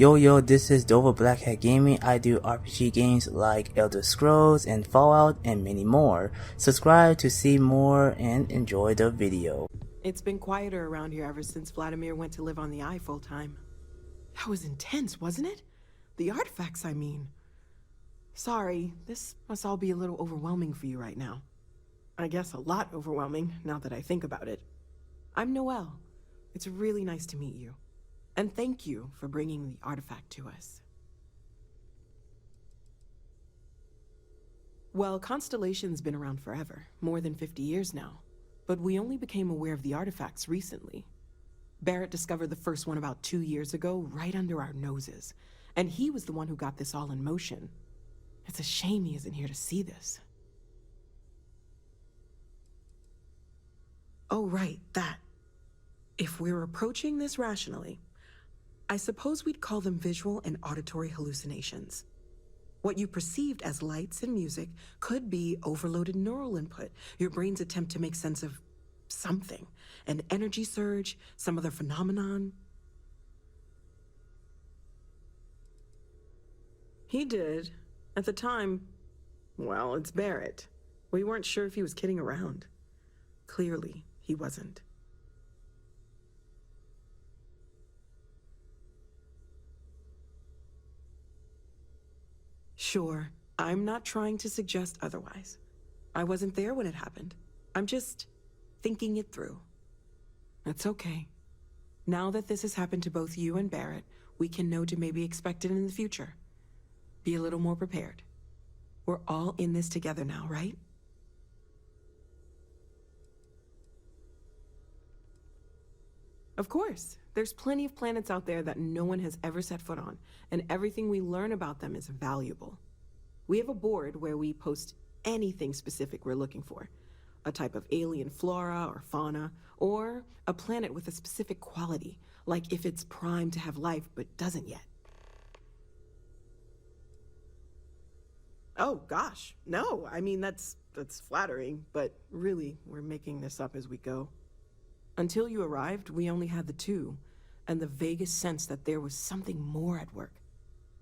Yo, this is Dova Blackhat Gaming. I do RPG games like Elder Scrolls and Fallout and many more. Subscribe to see more and enjoy the video. It's been quieter around here ever since Vladimir went to live on the Eye full time. That was intense, wasn't it? The artifacts, I mean. Sorry, this must all be a little overwhelming for you right now. I guess a lot overwhelming, now that I think about it. I'm Noelle. It's really nice to meet you. And thank you for bringing the artifact to us. Well, Constellation's been around forever, more than 50 years now. But we only became aware of the artifacts recently. Barrett discovered the first one about 2 years ago, right under our noses. And he was the one who got this all in motion. It's a shame he isn't here to see this. Oh, right, that. If we're approaching this rationally, I suppose we'd call them visual and auditory hallucinations. What you perceived as lights and music could be overloaded neural input, your brain's attempt to make sense of something, an energy surge, some other phenomenon. He did. At the time, well, it's Barrett. We weren't sure if he was kidding around. Clearly, he wasn't. Sure, I'm not trying to suggest otherwise. I wasn't there when it happened. I'm just thinking it through. It's okay. Now that this has happened to both you and Barrett, we can know to maybe expect it in the future. Be a little more prepared. We're all in this together now, right? Of course. There's plenty of planets out there that no one has ever set foot on, and everything we learn about them is valuable. We have a board where we post anything specific we're looking for. A type of alien flora or fauna, or a planet with a specific quality, like if it's primed to have life but doesn't yet. Oh gosh, no, I mean that's flattering, but really, we're making this up as we go. Until you arrived, we only had the two, and the vaguest sense that there was something more at work.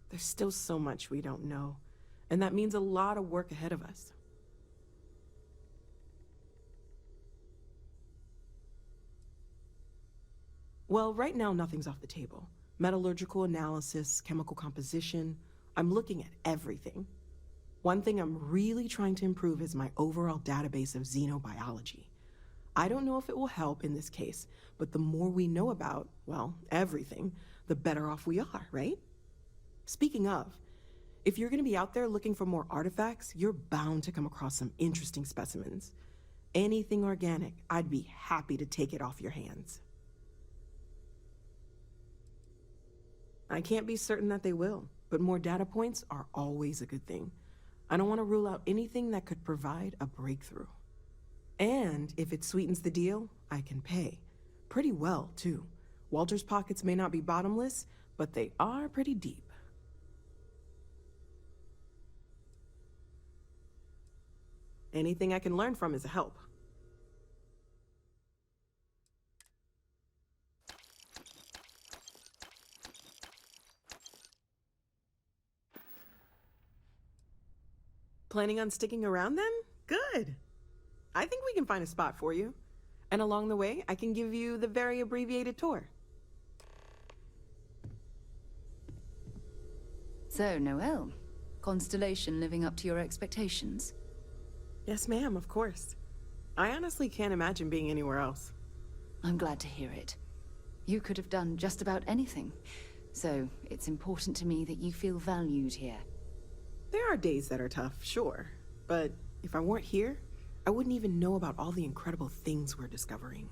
There's still so much we don't know, and that means a lot of work ahead of us. Well, right now nothing's off the table. Metallurgical analysis, chemical composition, I'm looking at everything. One thing I'm really trying to improve is my overall database of xenobiology. I don't know if it will help in this case, but the more we know about, well, everything, the better off we are, right? Speaking of, if you're going to be out there looking for more artifacts, you're bound to come across some interesting specimens. Anything organic, I'd be happy to take it off your hands. I can't be certain that they will, but more data points are always a good thing. I don't want to rule out anything that could provide a breakthrough. And if it sweetens the deal, I can pay. Pretty well, too. Walter's pockets may not be bottomless, but they are pretty deep. Anything I can learn from is a help. Planning on sticking around then? Good. I think we can find a spot for you. And along the way, I can give you the very abbreviated tour. So, Noelle, Constellation living up to your expectations? Yes, ma'am, of course. I honestly can't imagine being anywhere else. I'm glad to hear it. You could have done just about anything. So, it's important to me that you feel valued here. There are days that are tough, sure. But if I weren't here, I wouldn't even know about all the incredible things we're discovering.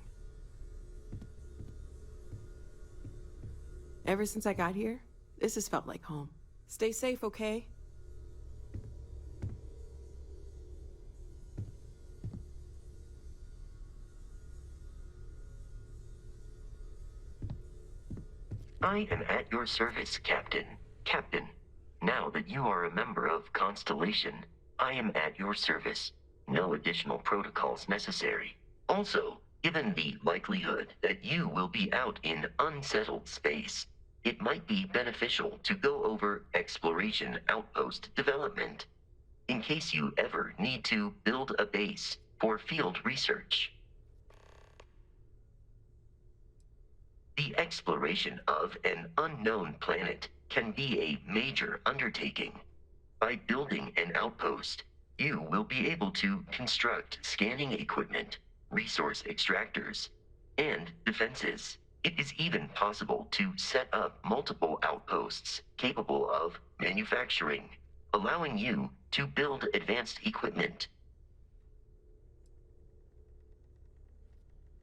Ever since I got here, this has felt like home. Stay safe, okay? I am at your service, Captain. Captain, now that you are a member of Constellation, I am at your service. No additional protocols necessary. Also, given the likelihood that you will be out in unsettled space, it might be beneficial to go over exploration outpost development, in case you ever need to build a base for field research. The exploration of an unknown planet can be a major undertaking. By building an outpost, you will be able to construct scanning equipment, resource extractors, and defenses. It is even possible to set up multiple outposts capable of manufacturing, allowing you to build advanced equipment.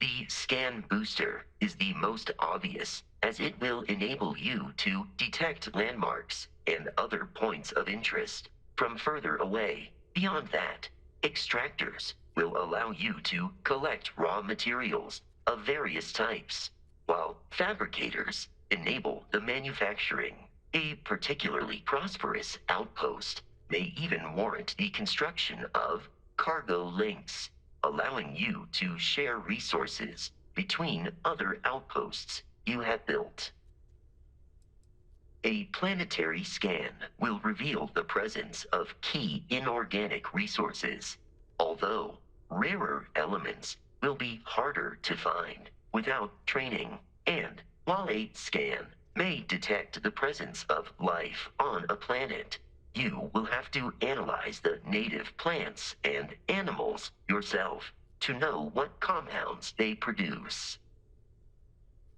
The scan booster is the most obvious, as it will enable you to detect landmarks and other points of interest from further away. Beyond that, extractors will allow you to collect raw materials of various types, while fabricators enable the manufacturing. A particularly prosperous outpost may even warrant the construction of cargo links, allowing you to share resources between other outposts you have built. A planetary scan will reveal the presence of key inorganic resources, although rarer elements will be harder to find without training. And while a scan may detect the presence of life on a planet, you will have to analyze the native plants and animals yourself to know what compounds they produce.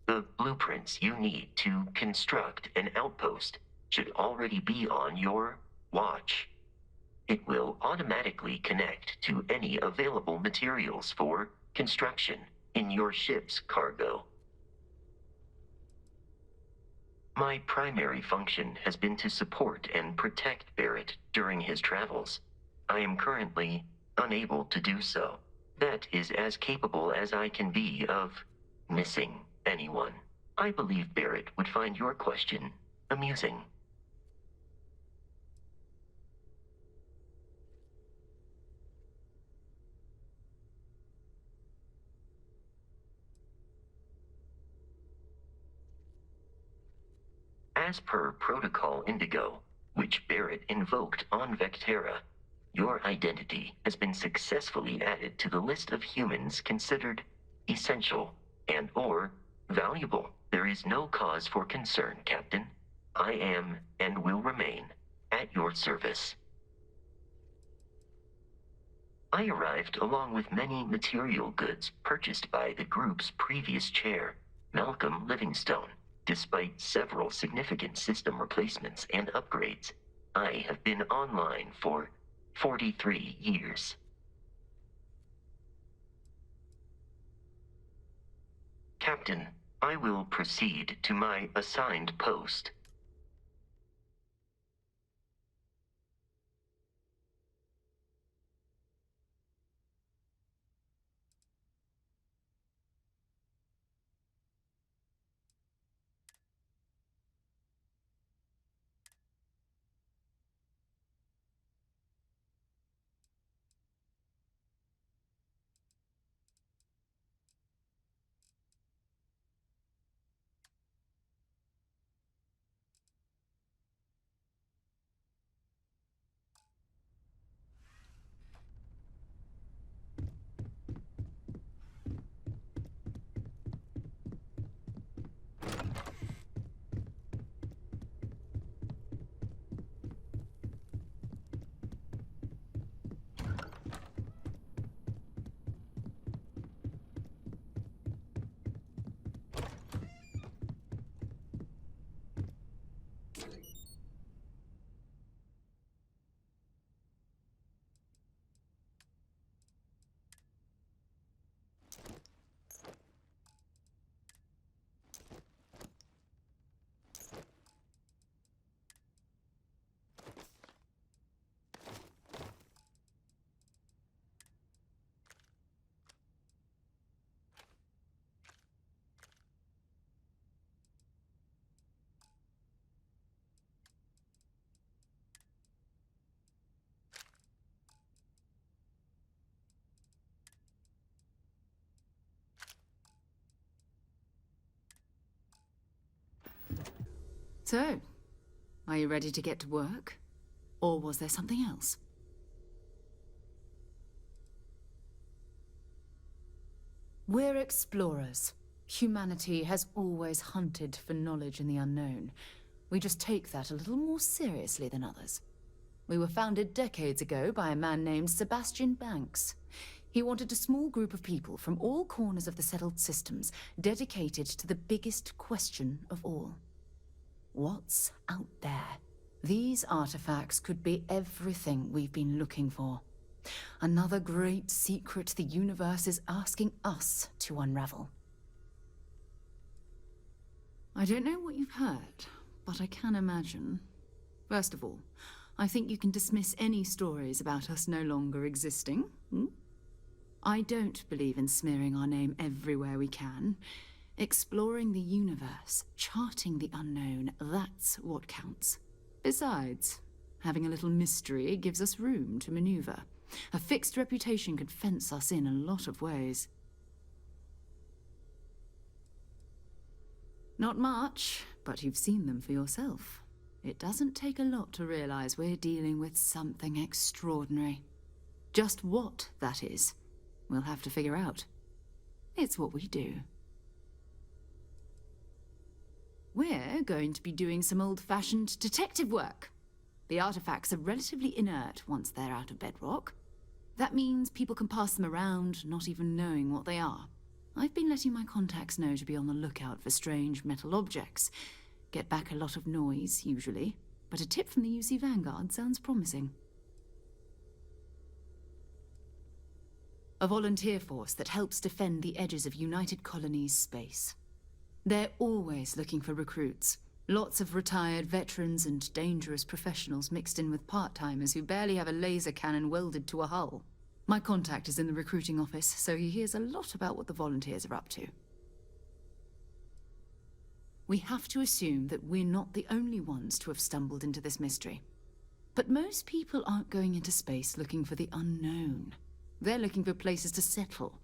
The blueprints you need to construct an outpost should already be on your watch. It will automatically connect to any available materials for construction in your ship's cargo. My primary function has been to support and protect Barrett during his travels. I am currently unable to do so. That is as capable as I can be of missing anyone. I believe Barrett would find your question amusing. As per Protocol Indigo, which Barrett invoked on Vectera, your identity has been successfully added to the list of humans considered essential and/or valuable. There is no cause for concern, Captain. I am and will remain at your service. I arrived along with many material goods purchased by the group's previous chair, Malcolm Livingstone. Despite several significant system replacements and upgrades, I have been online for 43 years. Captain, I will proceed to my assigned post. So, are you ready to get to work? Or was there something else? We're explorers. Humanity has always hunted for knowledge in the unknown. We just take that a little more seriously than others. We were founded decades ago by a man named Sebastian Banks. He wanted a small group of people from all corners of the settled systems dedicated to the biggest question of all. What's out there? These artifacts could be everything we've been looking for. Another great secret the universe is asking us to unravel. I don't know what you've heard, but I can imagine. First of all, I think you can dismiss any stories about us no longer existing. I don't believe in smearing our name everywhere we can. Exploring the universe, charting the unknown, that's what counts. Besides, having a little mystery gives us room to maneuver. A fixed reputation could fence us in a lot of ways. Not much, but you've seen them for yourself. It doesn't take a lot to realize we're dealing with something extraordinary. Just what that is, we'll have to figure out. It's what we do. We're going to be doing some old-fashioned detective work. The artifacts are relatively inert once they're out of bedrock. That means people can pass them around, not even knowing what they are. I've been letting my contacts know to be on the lookout for strange metal objects. Get back a lot of noise, usually, but a tip from the UC Vanguard sounds promising. A volunteer force that helps defend the edges of United Colonies space. They're always looking for recruits. Lots of retired veterans and dangerous professionals mixed in with part-timers who barely have a laser cannon welded to a hull. My contact is in the recruiting office, so he hears a lot about what the volunteers are up to. We have to assume that we're not the only ones to have stumbled into this mystery. But most people aren't going into space looking for the unknown. They're looking for places to settle,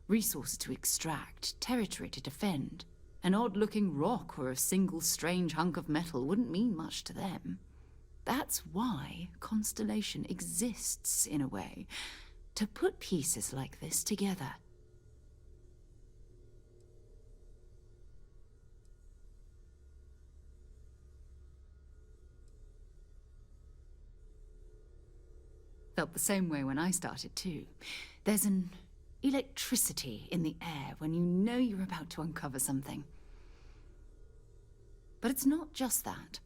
resources to extract, territory to defend. An odd-looking rock or a single strange hunk of metal wouldn't mean much to them. That's why Constellation exists, in a way, to put pieces like this together. Felt the same way when I started, too. There's an electricity in the air when you know you're about to uncover something. But it's not just that.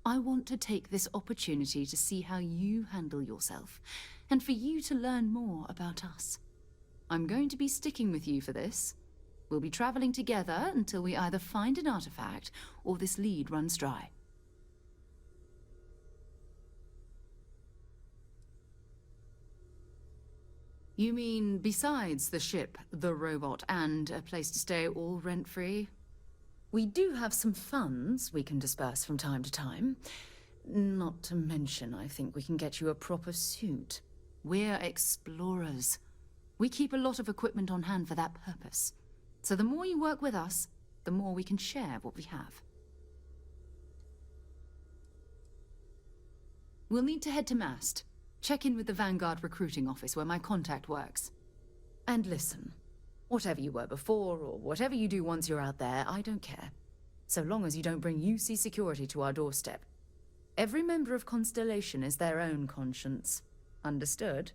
I want to take this opportunity to see how you handle yourself, and for you to learn more about us. I'm going to be sticking with you for this. We'll be traveling together until we either find an artifact or this lead runs dry. You mean besides the ship, the robot, and a place to stay all rent-free? We do have some funds we can disperse from time to time. Not to mention, I think we can get you a proper suit. We're explorers. We keep a lot of equipment on hand for that purpose. So the more you work with us, the more we can share what we have. We'll need to head to Mast. Check in with the Vanguard recruiting office where my contact works. And listen, whatever you were before, or whatever you do once you're out there, I don't care. So long as you don't bring UC security to our doorstep. Every member of Constellation is their own conscience. Understood?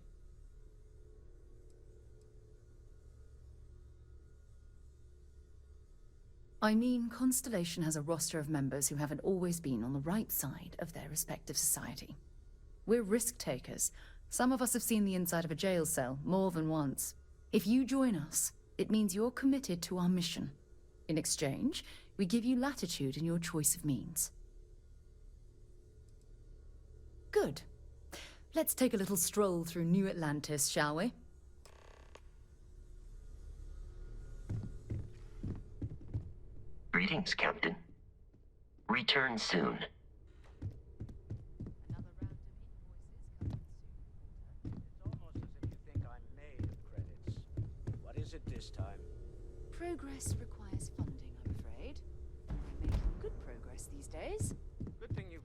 I mean, Constellation has a roster of members who haven't always been on the right side of their respective society. We're risk-takers. Some of us have seen the inside of a jail cell more than once. If you join us, it means you're committed to our mission. In exchange, we give you latitude in your choice of means. Good. Let's take a little stroll through New Atlantis, shall we? Greetings, Captain. Return soon. Progress requires funding, I'm afraid. We're making good progress these days.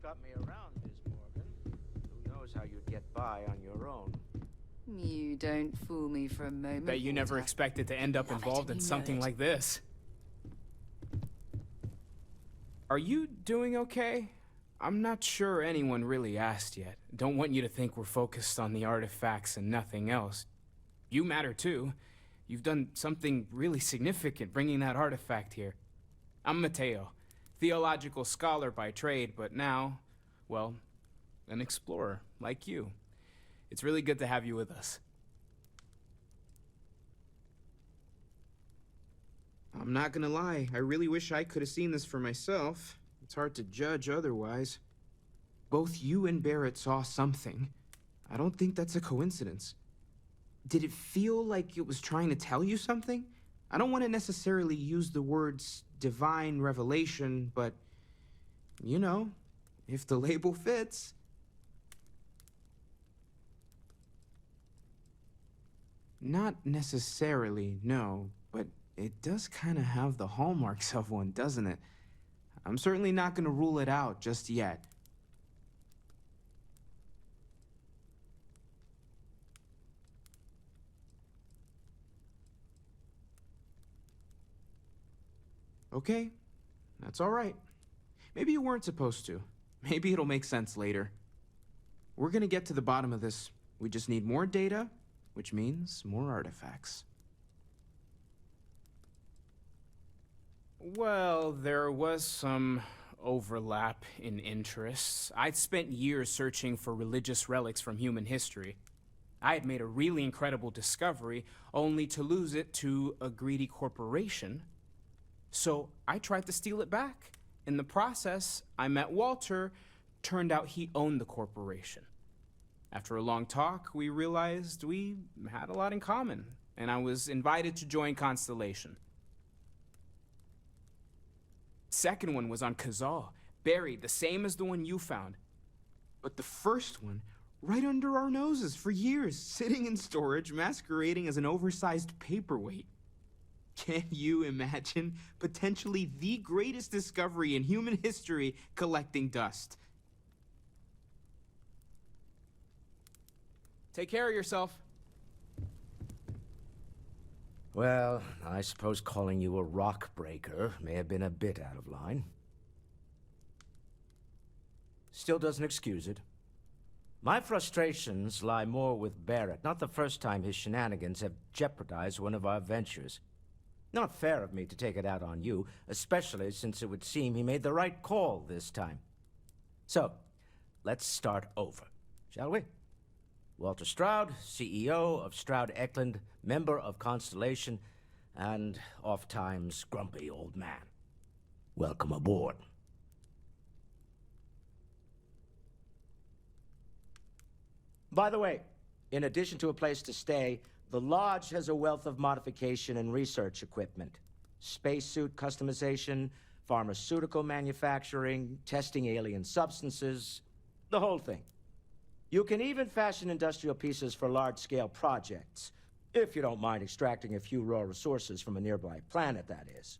got me around, Ms. Morgan. Who knows how you'd get by on your own. You don't fool me for a moment. Bet you never Walter. expected to end up Love it, involved and in you know something it. like this. Are you doing okay? I'm not sure anyone really asked yet. Don't want you to think we're focused on the artifacts and nothing else. You matter too. You've done something really significant bringing that artifact here. I'm Mateo, theological scholar by trade, but now, well, an explorer like you. It's really good to have you with us. I'm not gonna lie, I really wish I could have seen this for myself. It's hard to judge otherwise. Both you and Barrett saw something. I don't think that's a coincidence. Did it feel like it was trying to tell you something? I don't want to necessarily use the words divine revelation, but, you know, if the label fits. Not necessarily, no, but it does kind of have the hallmarks of one, doesn't it? I'm certainly not going to rule it out just yet. Okay, that's all right. Maybe you weren't supposed to. Maybe it'll make sense later. We're gonna get to the bottom of this. We just need more data, which means more artifacts. Well, there was some overlap in interests. I'd spent years searching for religious relics from human history. I had made a really incredible discovery, only to lose it to a greedy corporation. So I tried to steal it back. In the process, I met Walter. Turned out he owned the corporation. After a long talk, we realized we had a lot in common, and I was invited to join Constellation. Second one was on Kazal, buried, the same as the one you found. But the first one, right under our noses for years, sitting in storage, masquerading as an oversized paperweight. Can you imagine potentially the greatest discovery in human history collecting dust? Take care of yourself. Well, I suppose calling you a rock breaker may have been a bit out of line. Still doesn't excuse it. My frustrations lie more with Barrett. Not the first time his shenanigans have jeopardized one of our ventures. Not fair of me to take it out on you, especially since it would seem he made the right call this time. So, let's start over, shall we? Walter Stroud, CEO of Stroud Eklund, member of Constellation, and oft-times grumpy old man. Welcome aboard. By the way, in addition to a place to stay, the Lodge has a wealth of modification and research equipment. Spacesuit customization, pharmaceutical manufacturing, testing alien substances, the whole thing. You can even fashion industrial pieces for large-scale projects, if you don't mind extracting a few raw resources from a nearby planet, that is.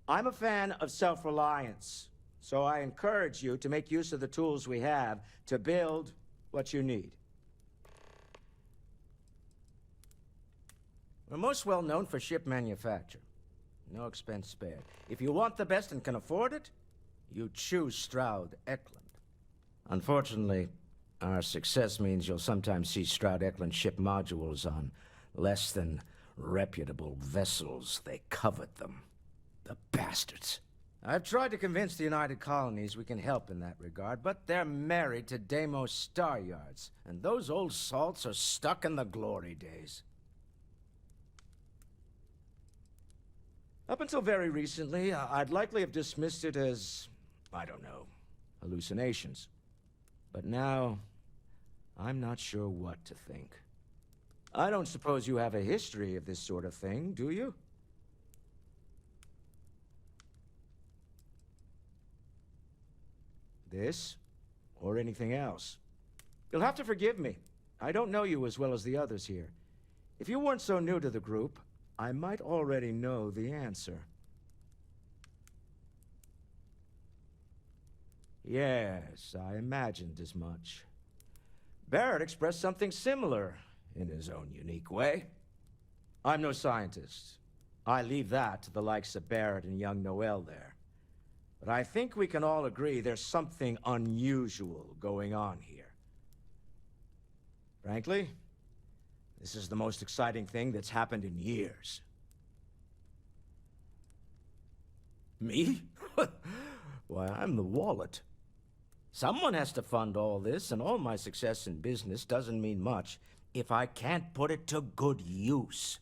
I'm a fan of self-reliance, so I encourage you to make use of the tools we have to build what you need. We're most well known for ship manufacture. No expense spared. If you want the best and can afford it, you choose Stroud Eklund. Unfortunately, our success means you'll sometimes see Stroud Eklund ship modules on less than reputable vessels. They covet them. The bastards. I've tried to convince the United Colonies we can help in that regard, but they're married to Deimos Star Yards, and those old salts are stuck in the glory days. Up until very recently, I'd likely have dismissed it as, I don't know, hallucinations. But now, I'm not sure what to think. I don't suppose you have a history of this sort of thing, do you? This, or anything else. You'll have to forgive me. I don't know you as well as the others here. If you weren't so new to the group, I might already know the answer. Yes, I imagined as much. Barrett expressed something similar in his own unique way. I'm no scientist. I leave that to the likes of Barrett and young Noel there. But I think we can all agree there's something unusual going on here. Frankly, this is the most exciting thing that's happened in years. Me? Why, I'm the wallet. Someone has to fund all this, and all my success in business doesn't mean much if I can't put it to good use.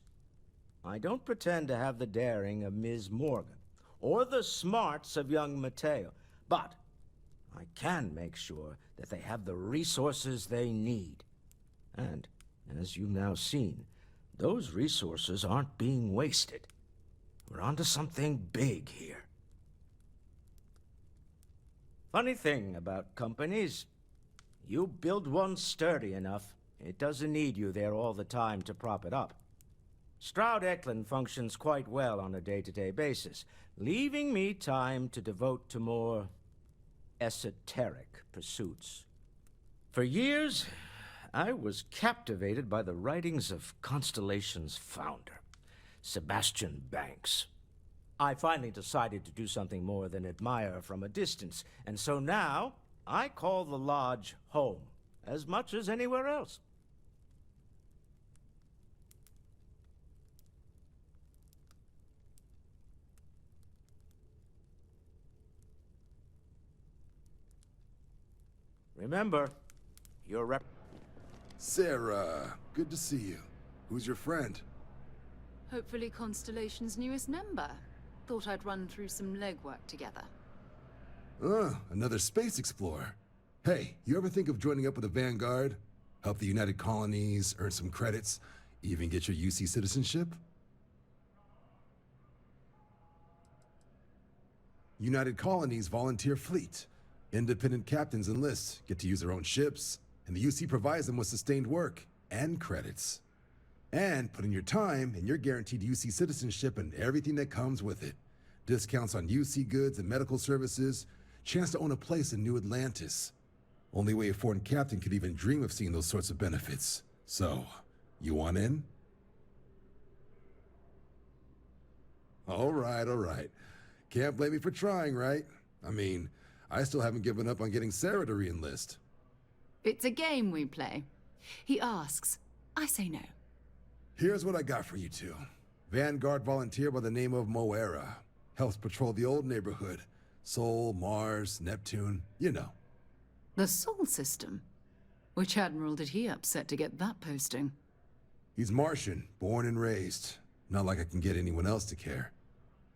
I don't pretend to have the daring of Ms. Morgan, or the smarts of young Mateo, but I can make sure that they have the resources they need. And, as you've now seen, those resources aren't being wasted. We're onto something big here. Funny thing about companies, you build one sturdy enough, it doesn't need you there all the time to prop it up. Stroud Eklund functions quite well on a day-to-day basis, leaving me time to devote to more esoteric pursuits. For years, I was captivated by the writings of Constellation's founder, Sebastian Banks. I finally decided to do something more than admire from a distance, and so now I call the Lodge home, as much as anywhere else. Remember, you're rep... Sarah, good to see you. Who's your friend? Hopefully Constellation's newest member. Thought I'd run through some legwork together. Another space explorer. Hey, you ever think of joining up with the Vanguard? Help the United Colonies, earn some credits, even get your UC citizenship? United Colonies volunteer fleet. Independent captains enlist, get to use their own ships, and the UC provides them with sustained work and credits. And put in your time, and you're guaranteed UC citizenship and everything that comes with it. Discounts on UC goods and medical services, chance to own a place in New Atlantis. Only way a foreign captain could even dream of seeing those sorts of benefits. So, you want in? All right. Can't blame me for trying, right? I mean, I still haven't given up on getting Sarah to re-enlist. It's a game we play. He asks, I say no. Here's what I got for you two. Vanguard volunteer by the name of Moera. Helps patrol the old neighborhood. Sol, Mars, Neptune, you know. The Sol system? Which admiral did he upset to get that posting? He's Martian, born and raised. Not like I can get anyone else to care.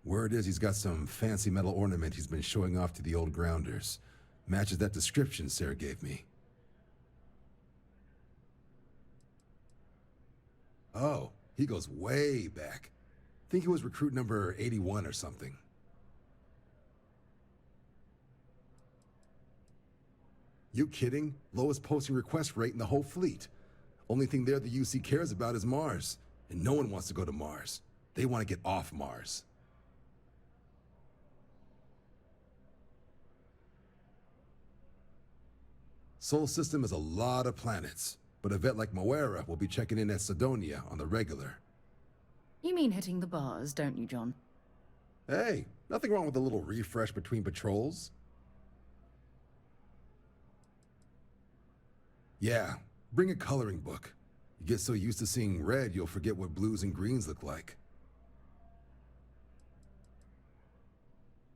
Word is he's got some fancy metal ornament he's been showing off to the old grounders. Matches that description Sarah gave me. Oh, he goes way back. Think he was recruit number 81 or something. You kidding? Lowest posting request rate in the whole fleet. Only thing there the UC cares about is Mars. And no one wants to go to Mars. They want to get off Mars. Sol system is a lot of planets, but a vet like Moera will be checking in at Sidonia on the regular. You mean hitting the bars, don't you, John? Hey, nothing wrong with a little refresh between patrols. Yeah, bring a coloring book. You get so used to seeing red, you'll forget what blues and greens look like.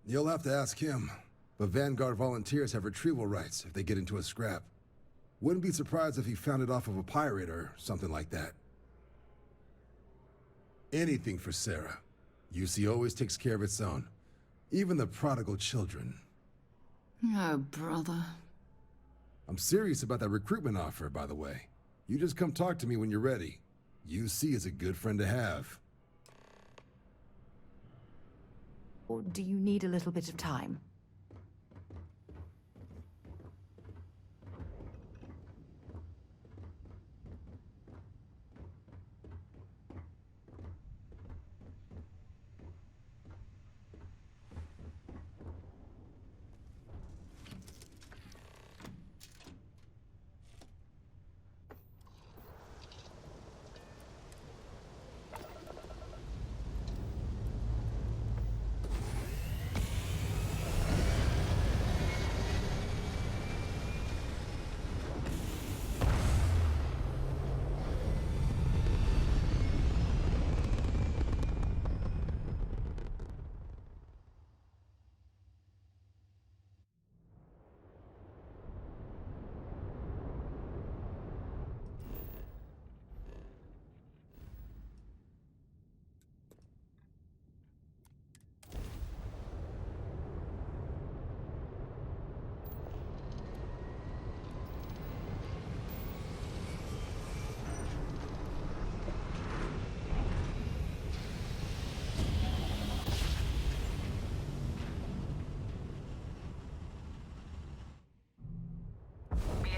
You'll have to ask him, but Vanguard volunteers have retrieval rights if they get into a scrap. Wouldn't be surprised if he found it off of a pirate or something like that. Anything for Sarah. UC always takes care of its own. Even the prodigal children. Oh, brother. I'm serious about that recruitment offer, by the way. You just come talk to me when you're ready. UC is a good friend to have. Or do you need a little bit of time?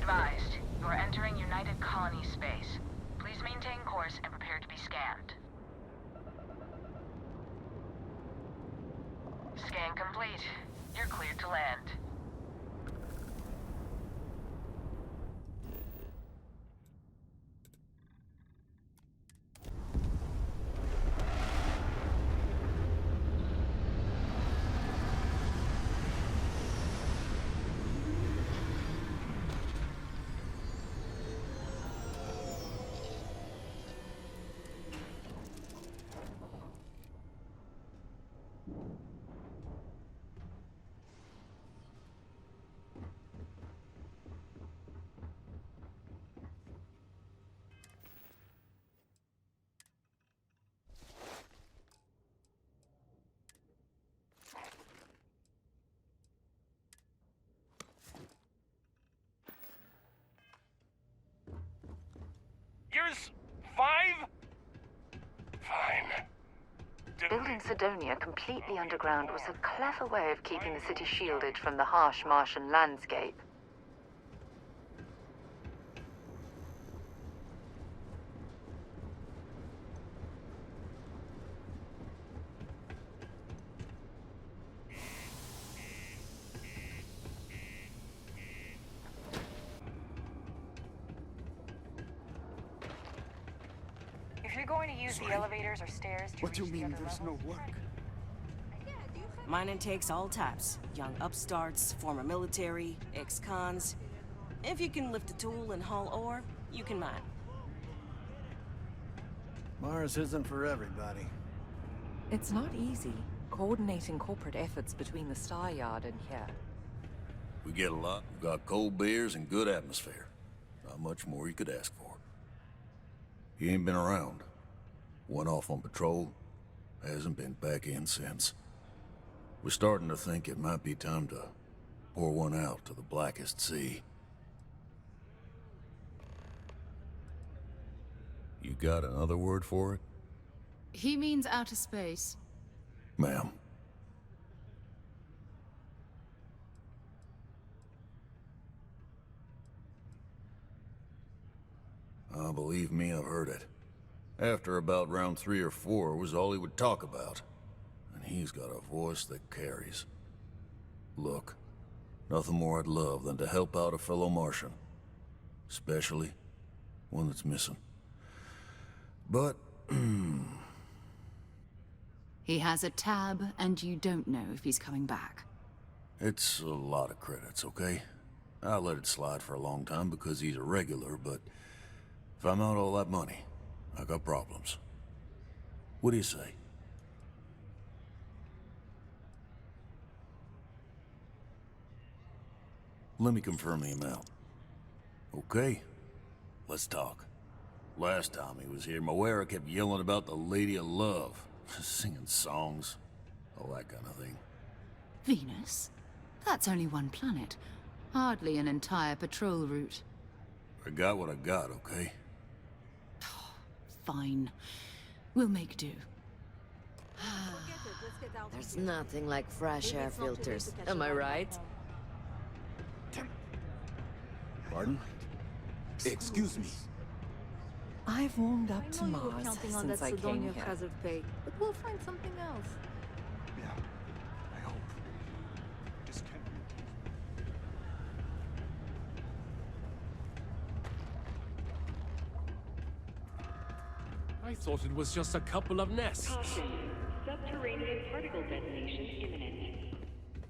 advised, you are entering United Colony space. Please maintain course and prepare to be scanned. Scan complete. You're cleared to land. Years 5? Fine. Building Sidonia completely underground was a clever way of keeping the city shielded from the harsh Martian landscape. If you're going to use the elevators or stairs to What do you reach the mean other there's no levels, work? Mine takes all types. Young upstarts, former military, ex-cons. If you can lift a tool and haul ore, you can mine. Mars isn't for everybody. It's not easy, coordinating corporate efforts between the Star Yard and here. We get a lot. We've got cold beers and good atmosphere. Not much more you could ask for. He ain't been around. Went off on patrol. Hasn't been back in since. We're starting to think it might be time to pour one out to the blackest sea. You got another word for it? He means outer space. Ma'am. Believe me, I've heard it. After about round 3 or 4 was all he would talk about. And he's got a voice that carries. Look, nothing more I'd love than to help out a fellow Martian. Especially one that's missing. But, He has a tab, and you don't know if he's coming back. it's a lot of credits, okay? I let it slide for a long time because he's a regular, but if I'm out all that money, I got problems. What do you say? Let me confirm the amount. Okay, let's talk. Last time he was here, Moera kept yelling about the Lady of Love, singing songs, all that kind of thing. Venus? That's only one planet. Hardly an entire patrol route. I got what I got, okay? Fine. We'll make do. There's nothing like fresh air filters. Am I right? Pardon? Excuse me. I've warmed up to Mars since I came here. But we'll find something else. Yeah, I hope. Just can't. I thought it was just a couple of nests. Caution. Subterranean particle detonation imminent.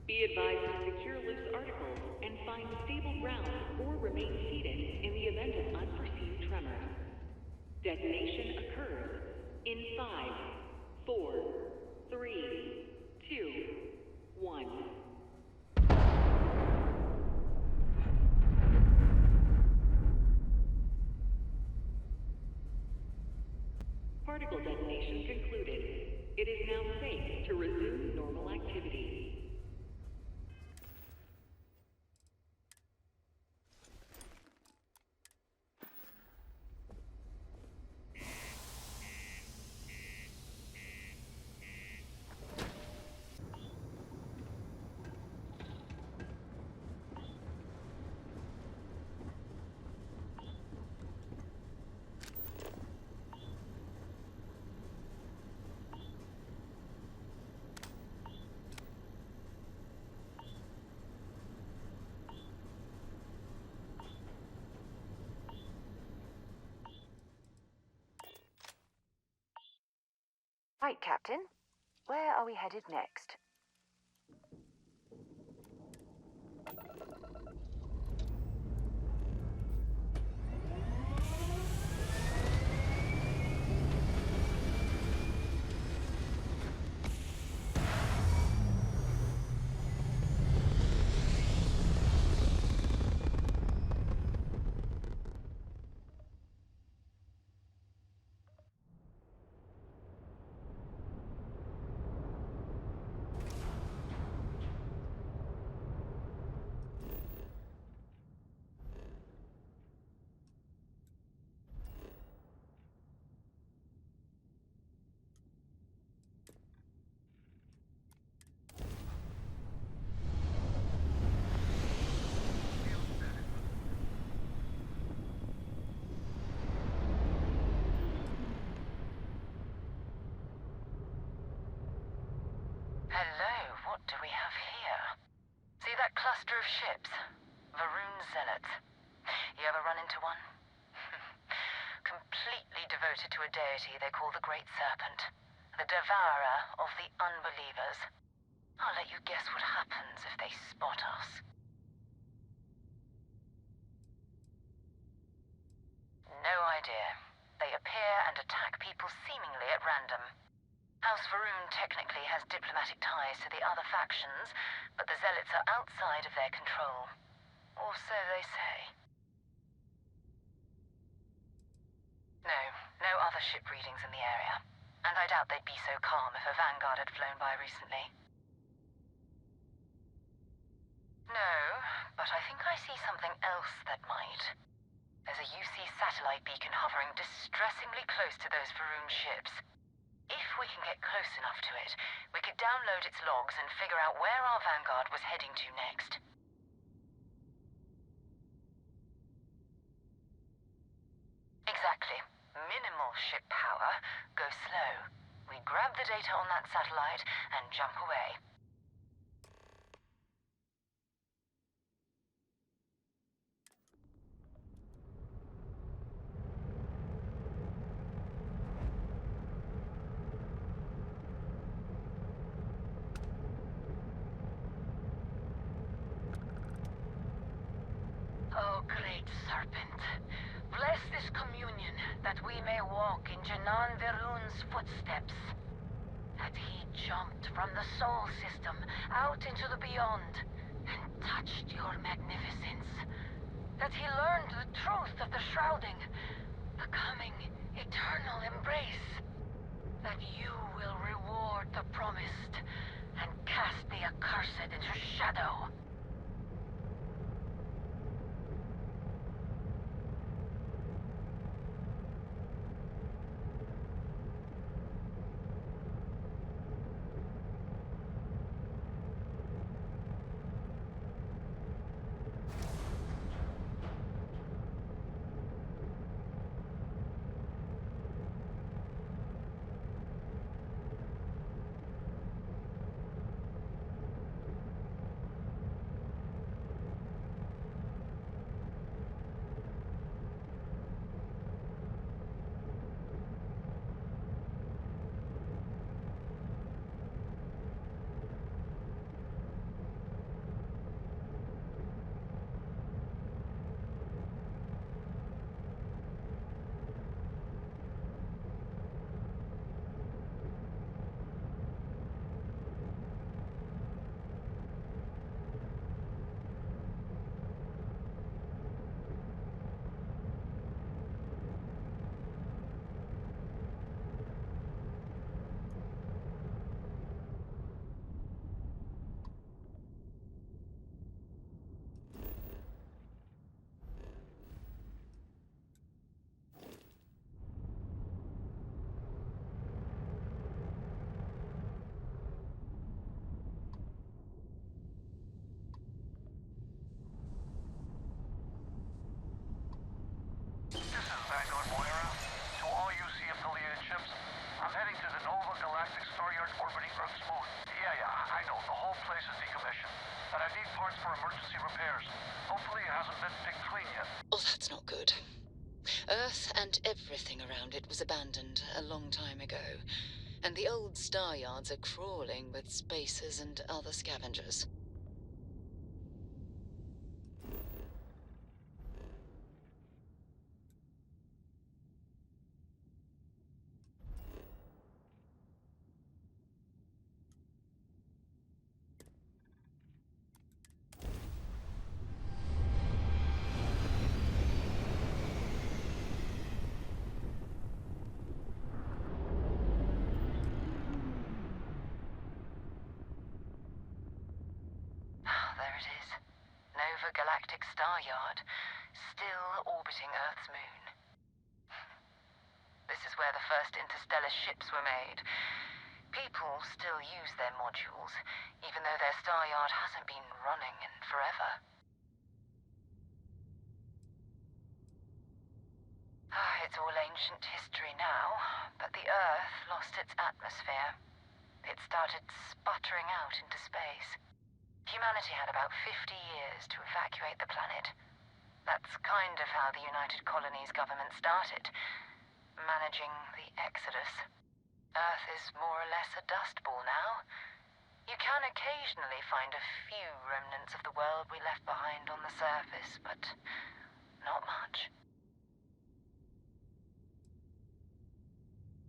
Be advised to secure loose articles and find stable ground or remain seated in the event of unforeseen tremors. Detonation occurs in 5, 4, 3, 2, 1. Particle detonation concluded. It is now safe to resume normal activity. Right, Captain. Where are we headed next? Hello, what do we have here? See that cluster of ships? Varun Zealots. You ever run into one? Completely devoted to a deity they call the Great Serpent. The devourer of the unbelievers. I'll let you guess what happens if they spot us. No idea. They appear and attack people seemingly at random. House Varun technically has diplomatic ties to the other factions, but the Zealots are outside of their control. Or so they say. No other ship readings in the area. And I doubt they'd be so calm if a Vanguard had flown by recently. No, but I think I see something else that might. There's a UC satellite beacon hovering distressingly close to those Varun ships. If we can get close enough to it, we could download its logs and figure out where our Vanguard was heading to next. Exactly. Minimal ship power, go slow. We grab the data on that satellite and jump away. Oh, great serpent, bless this communion that we may walk in Janan Verun's footsteps. That he jumped from the soul system out into the beyond and touched your magnificence. That he learned the truth of the shrouding, the coming eternal embrace. That you will reward the promised and cast the accursed into shadow. Oh, that's not good. Earth and everything around it was abandoned a long time ago. and the old star yards are crawling with spacers and other scavengers. There it is. Nova Galactic Star Yard, still orbiting Earth's moon. This is where the first interstellar ships were made. People still use their modules, even though their star yard hasn't been running in forever. It's all ancient history now, but the Earth lost its atmosphere. It started sputtering out into space. Humanity had about 50 years to evacuate the planet. That's kind of how the United Colonies government started, managing the exodus. Earth is more or less a dust ball now. You can occasionally find a few remnants of the world we left behind on the surface, but not much.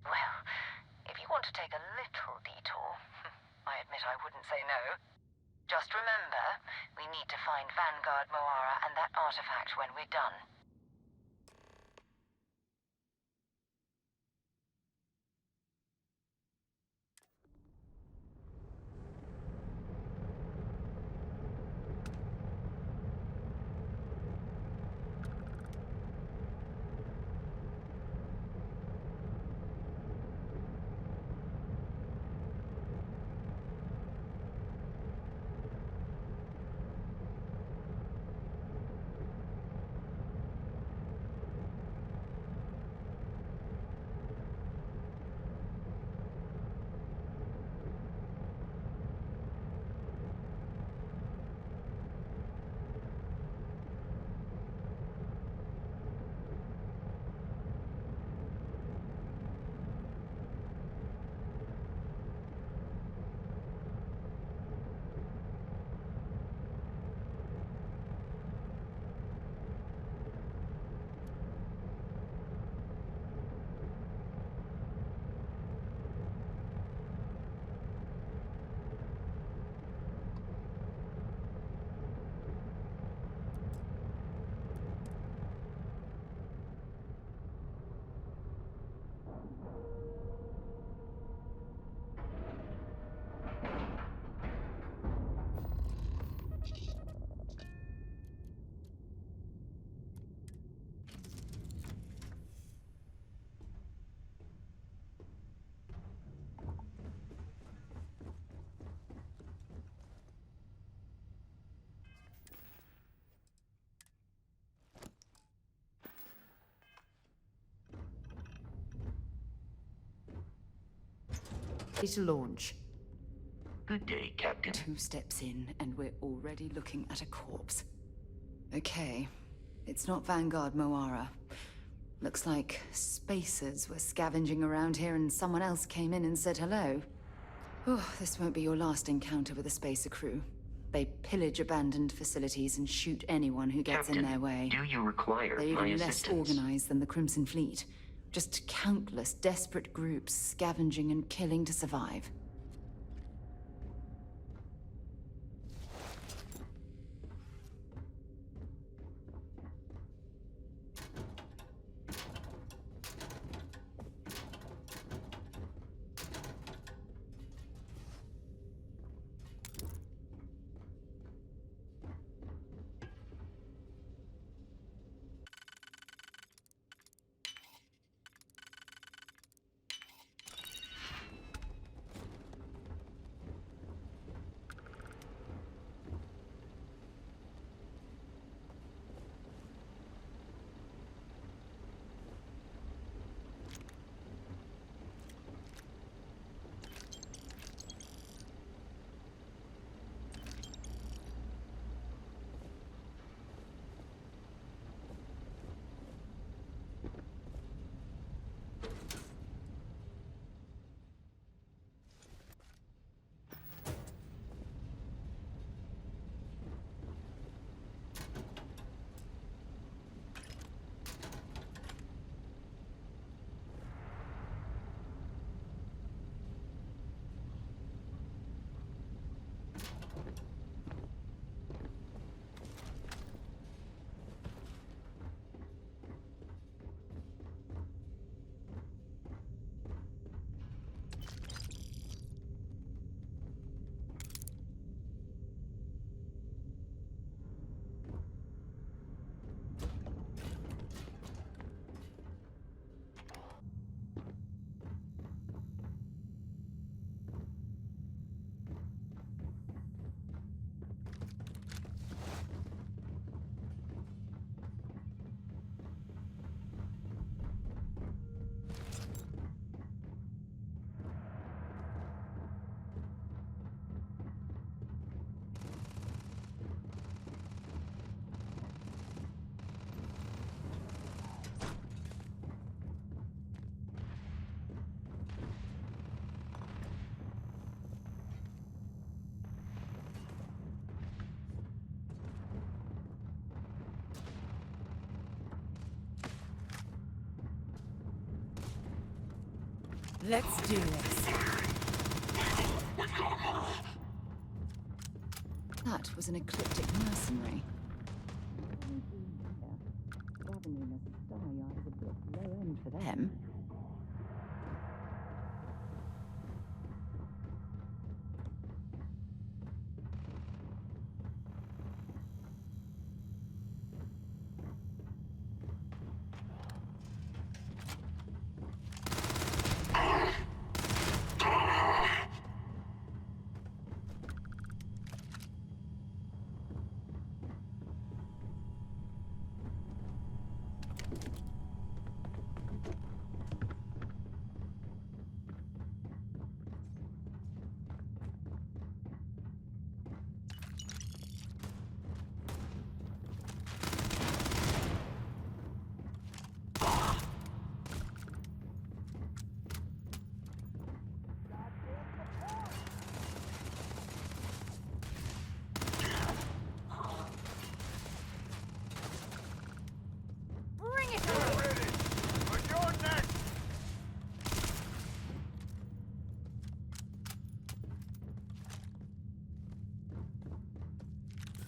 Well, if you want to take a little detour, I admit I wouldn't say no. Just remember, we need to find Vanguard Moara and that artifact when we're done. To launch. Good day, Captain. 2 steps in, and we're already looking at a corpse. Okay, it's not Vanguard Moara. Looks like spacers were scavenging around here and someone else came in and said hello. Oh, this won't be your last encounter with a spacer crew. They pillage abandoned facilities and shoot anyone who gets Captain, in their way. do you require They're my even less assistance? organized than the Crimson Fleet. Just countless desperate groups scavenging and killing to survive. Let's do this. That was an ecliptic mercenary. Gathering a star yard is a bit low end for them.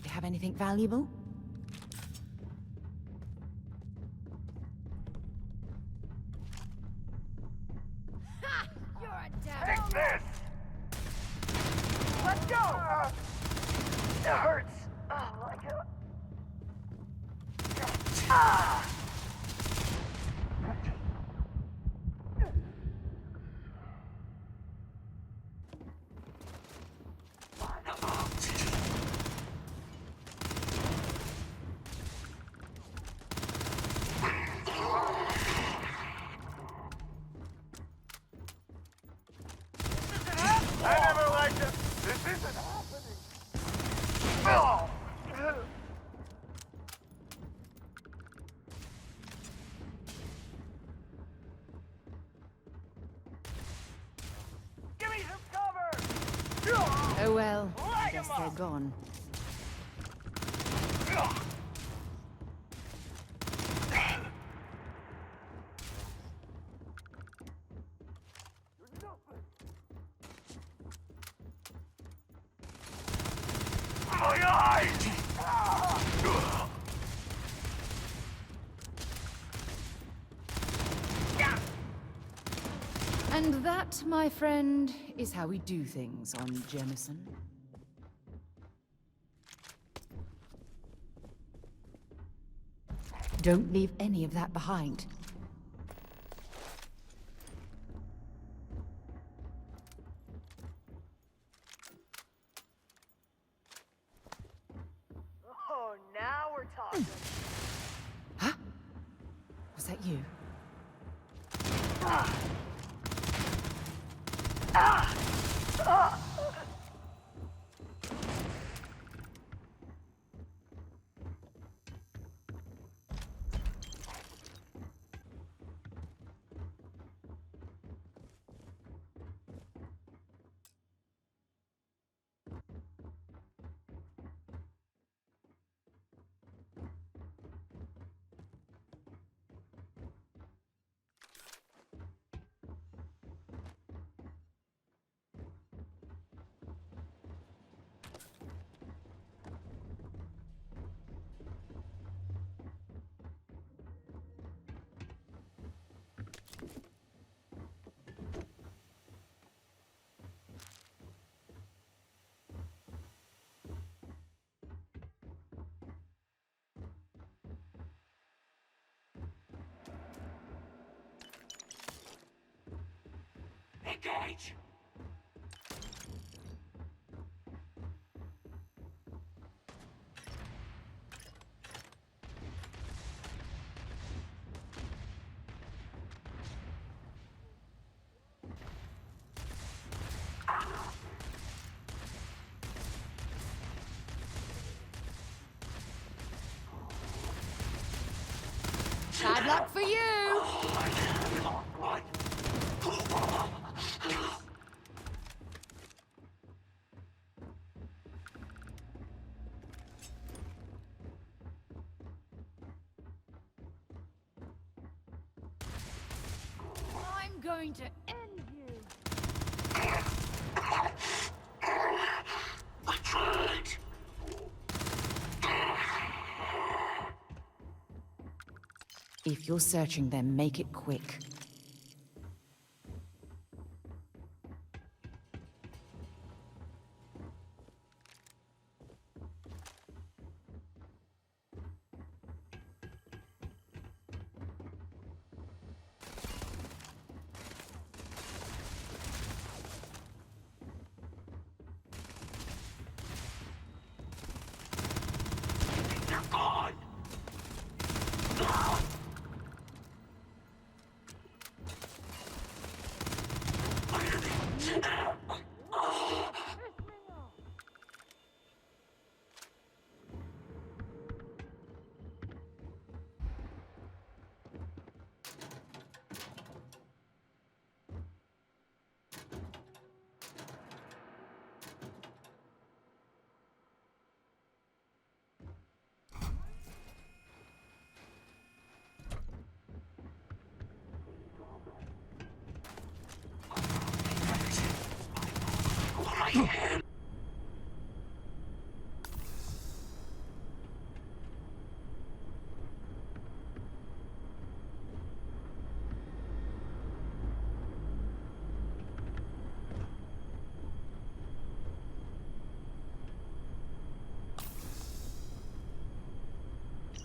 Have anything valuable? Ha! You're a devil! Take this! Let's go! It hurts! Oh my god. Ah! I never liked it. This isn't happening. Oh. Give me some cover. Oh well, I guess they're gone. And that, my friend, is how we do things on Jemison. Don't leave any of that behind. Oh, now we're talking. Huh? Was that you? Ah. Ah. Ah. Engage! Bad luck for you! I'm going to end you. If you're searching them, make it quick.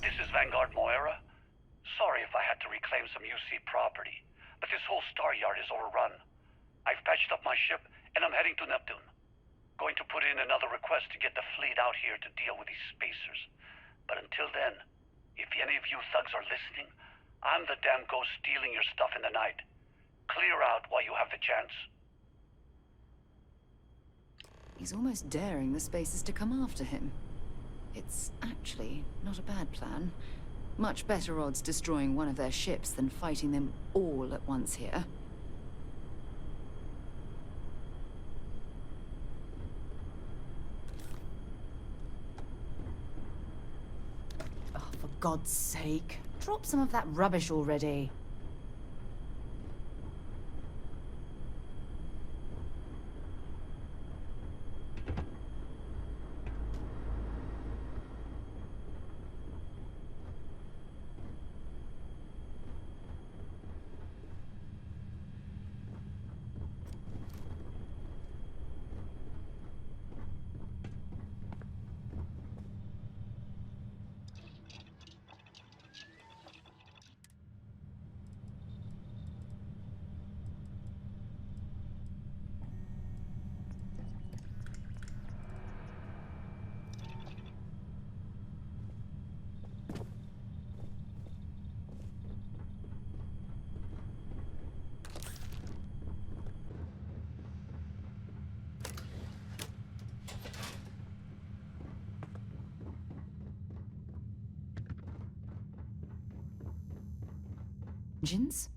This is Vanguard Moira. Sorry if I had to reclaim some UC property, but this whole star yard is overrun. I've patched up my ship, and I'm heading to Neptune. Going to put in another request to get the fleet out here to deal with these spacers. But until then, if any of you thugs are listening, I'm the damn ghost stealing your stuff in the night. Clear out while you have the chance. He's almost daring the spacers to come after him. It's actually not a bad plan. Much better odds destroying one of their ships than fighting them all at once here. Oh, for God's sake. Drop some of that rubbish already. Engines?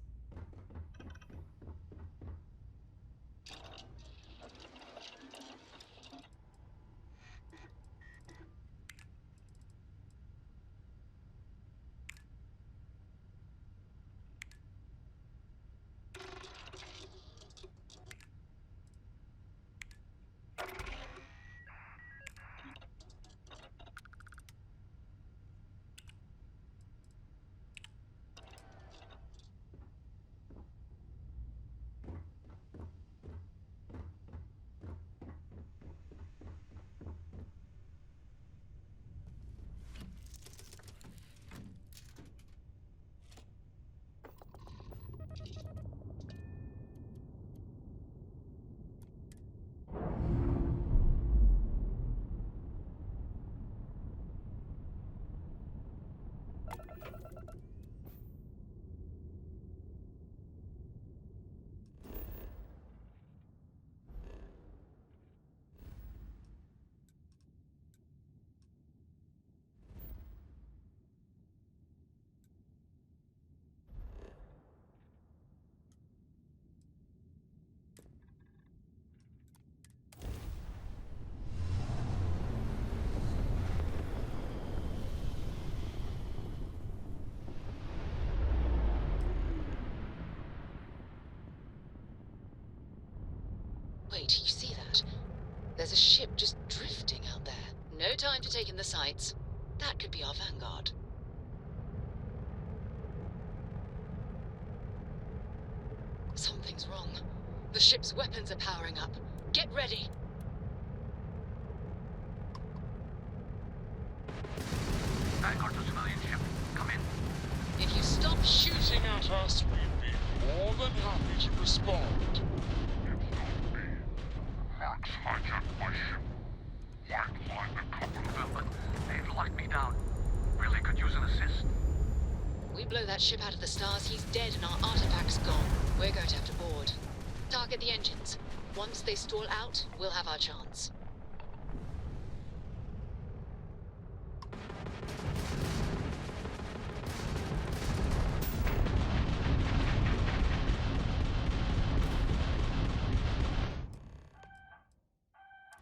Wait, you see that? There's a ship just drifting out there. No time to take in the sights. That could be our vanguard. Something's wrong. The ship's weapons are powering up. Get ready. Vanguard to civilian ship. Come in. If you stop shooting at us, we'd be more than happy to respond. Marks hijacked my ship. White-lined the common. They've locked me down. Really could use an assist. We blow that ship out of the stars, he's dead and our artifact's gone. We're going to have to board. Target the engines. Once they stall out, we'll have our chance.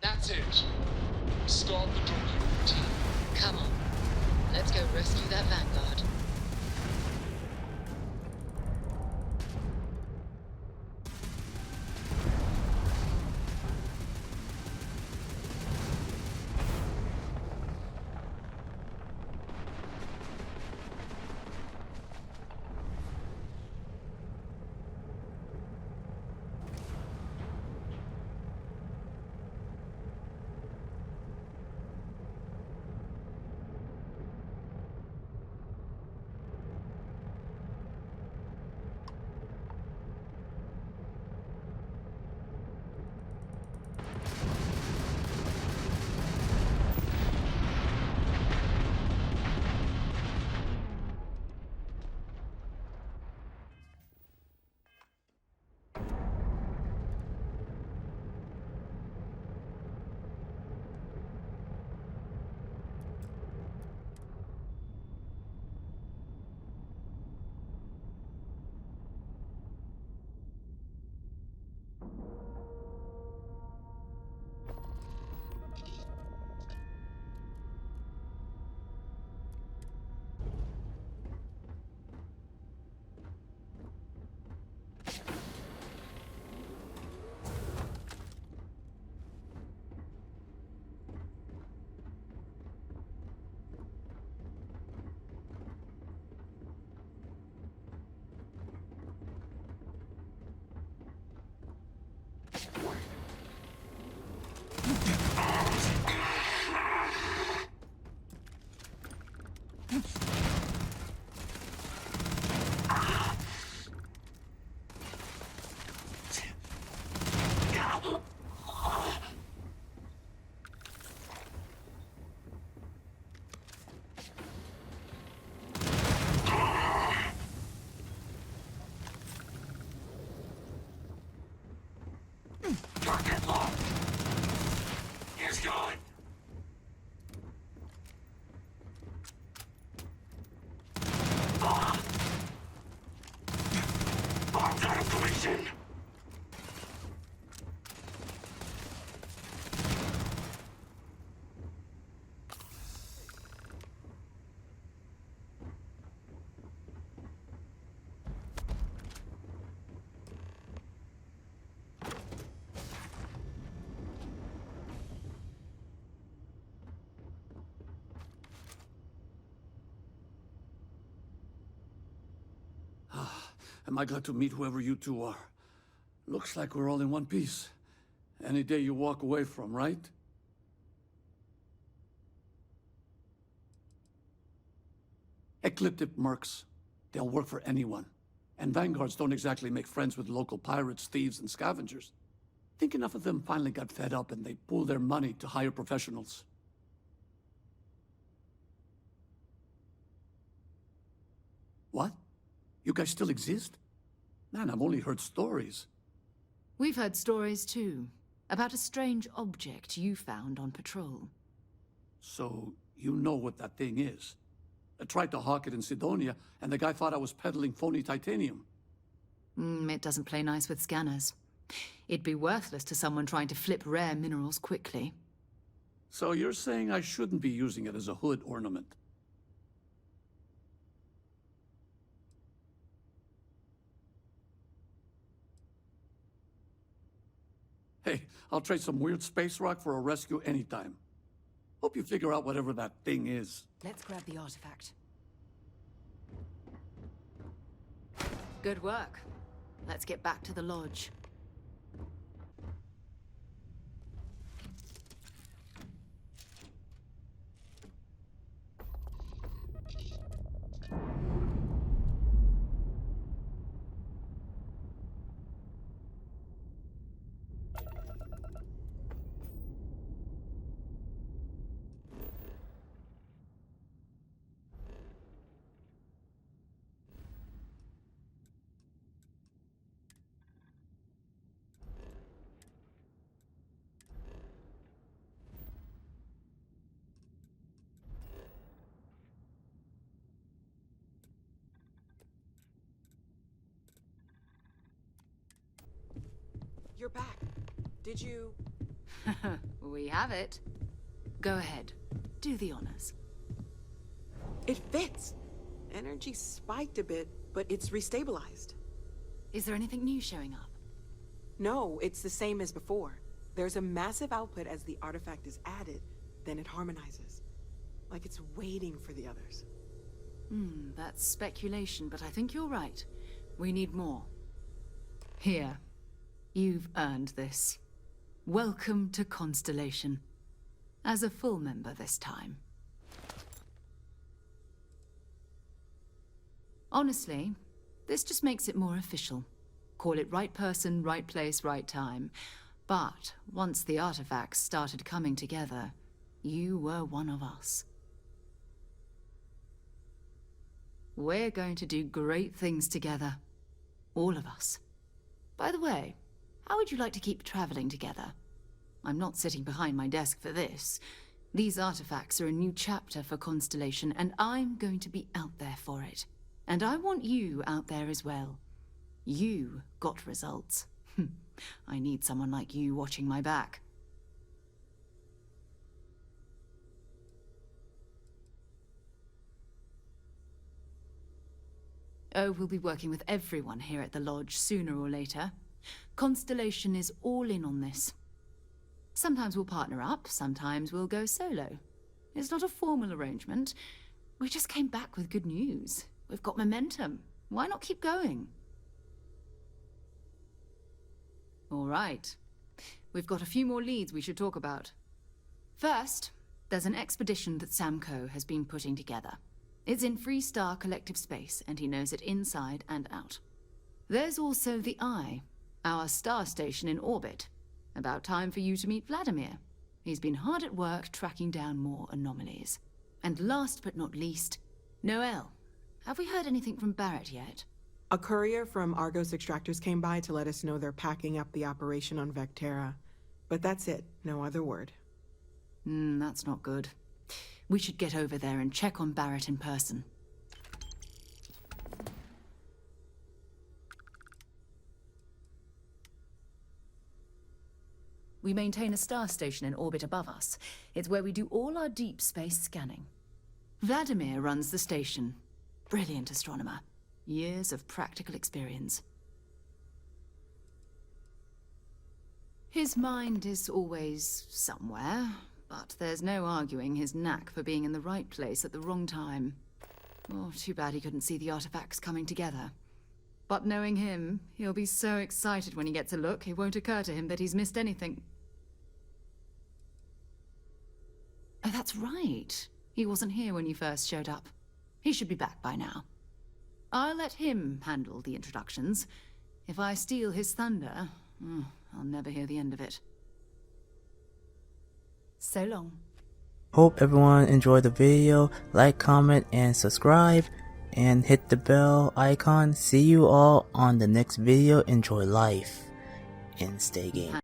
That's it. Start the docking routine. Come on. Let's go rescue that Vanguard. Am I glad to meet whoever you two are. Looks like we're all in one piece. Any day you walk away from, right? Ecliptic mercs. They'll work for anyone. And vanguards don't exactly make friends with local pirates, thieves, and scavengers. Think enough of them finally got fed up and they pooled their money to hire professionals. What? You guys still exist? Man, I've only heard stories. We've heard stories too, about a strange object you found on patrol. So, you know what that thing is? I tried to hawk it in Sidonia, and the guy thought I was peddling phony titanium. It doesn't play nice with scanners. It'd be worthless to someone trying to flip rare minerals quickly. So you're saying I shouldn't be using it as a hood ornament? Hey, I'll trade some weird space rock for a rescue anytime. Hope you figure out whatever that thing is. Let's grab the artifact. Good work. let's get back to the lodge. You're back. Did you... We have it. Go ahead. Do the honors. It fits. Energy spiked a bit, but it's restabilized. Is there anything new showing up? No, it's the same as before. There's a massive output as the artifact is added, then it harmonizes. Like it's waiting for the others. That's speculation, but I think you're right. We need more. Here. You've earned this. Welcome to Constellation. As a full member this time. Honestly, this just makes it more official. Call it right person, right place, right time. But once the artifacts started coming together, you were one of us. We're going to do great things together. All of us. By the way, how would you like to keep traveling together? I'm not sitting behind my desk for this. These artifacts are a new chapter for Constellation, and I'm going to be out there for it. And I want you out there as well. You got results. I need someone like you watching my back. Oh, we'll be working with everyone here at the lodge sooner or later. Constellation is all in on this. Sometimes we'll partner up, sometimes we'll go solo. It's not a formal arrangement. We just came back with good news. We've got momentum. Why not keep going? All right. We've got a few more leads we should talk about. First, there's an expedition that Samco has been putting together. It's in Freestar Collective Space, and he knows it inside and out. There's also the Eye, our star station in orbit. About time for you to meet Vladimir. He's been hard at work tracking down more anomalies. And last but not least, Noel. Have we heard anything from Barrett yet? A courier from Argos Extractors came by to let us know they're packing up the operation on Vectera. But that's it. No other word. That's not good. We should get over there and check on Barrett in person. We maintain a star station in orbit above us. It's where we do all our deep space scanning. Vladimir runs the station. Brilliant astronomer. Years of practical experience. His mind is always somewhere, but there's no arguing his knack for being in the right place at the wrong time. Oh, too bad he couldn't see the artifacts coming together. But knowing him, he'll be so excited when he gets a look, it won't occur to him that he's missed anything. Oh, that's right. He wasn't here when you first showed up. He should be back by now. I'll let him handle the introductions. If I steal his thunder, I'll never hear the end of it. So long. Hope everyone enjoyed the video. Like, comment, and subscribe. And hit the bell icon. See you all on the next video. Enjoy life and stay game.